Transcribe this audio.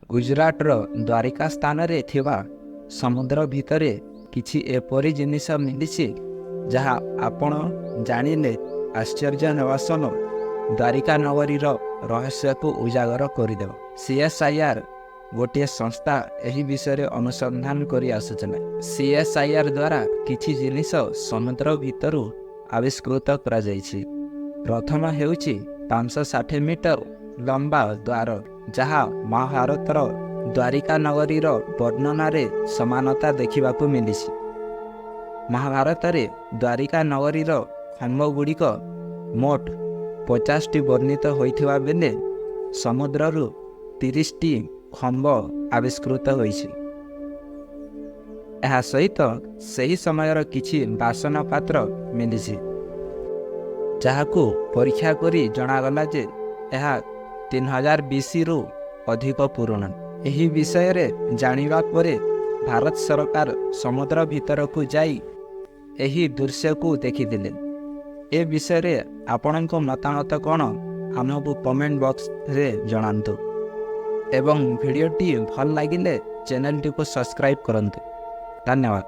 ଗୁଜରାଟର ଦ୍ୱାରିକା ସ୍ଥାନରେ ଥିବା ସମୁଦ୍ର ଭିତରେ କିଛି ଏପରି ଜିନିଷ ମିଳିଛି ଯାହା ଆପଣ ଜାଣିଲେ ଆଶ୍ଚର୍ଯ୍ୟ ହେବା ସହ ଦ୍ୱାରିକା ନଗରୀର ରହସ୍ୟକୁ ଉଜାଗର କରିଦେବ। CSIR ଗୋଟିଏ ସଂସ୍ଥା ଏହି ବିଷୟରେ ଅନୁସନ୍ଧାନ କରି ଆସୁଥିଲା। CSIR ଦ୍ୱାରା କିଛି ଜିନିଷ ସମୁଦ୍ର ଭିତରୁ ଆବିଷ୍କୃତ କରାଯାଇଛି। ପ୍ରଥମ ହେଉଛି 560 ମିଟର ଲମ୍ବା ଦ୍ୱାର, ଯାହା ମହାଭାରତର ଦ୍ୱାରିକା ନଗରୀର ବର୍ଣ୍ଣନାରେ ସମାନତା ଦେଖିବାକୁ ମିଳିଛି। ମହାଭାରତରେ ଦ୍ୱାରିକା ନଗରୀର ଖମ୍ବଗୁଡ଼ିକ ମୋଟ 50ଟି ବର୍ଣ୍ଣିତ ହୋଇଥିବା ବେଳେ ସମୁଦ୍ରରୁ 30ଟି ଖମ୍ବ ଆବିଷ୍କୃତ ହୋଇଛି। ଏହା ସହିତ ସେହି ସମୟର କିଛି ବାସନ ପାତ୍ର ମିଳିଛି, ଯାହାକୁ ପରୀକ୍ଷା କରି ଜଣାଗଲା ଯେ ଏହା 3000 BCରୁ ଅଧିକ ପୁରୁଣା। ଏହି ବିଷୟରେ ଜାଣିବା ପରେ ଭାରତ ସରକାର ସମୁଦ୍ର ଭିତରକୁ ଯାଇ ଏହି ଦୃଶ୍ୟକୁ ଦେଖିଥିଲେ। ଏ ବିଷୟରେ ଆପଣଙ୍କ ମତାମତ କ'ଣ ଆମକୁ କମେଣ୍ଟ ବକ୍ସରେ ଜଣାନ୍ତୁ ଏବଂ ଭିଡ଼ିଓଟି ଭଲ ଲାଗିଲେ ଚ୍ୟାନେଲଟିକୁ ସବସ୍କ୍ରାଇବ୍ କରନ୍ତୁ। ଧନ୍ୟବାଦ।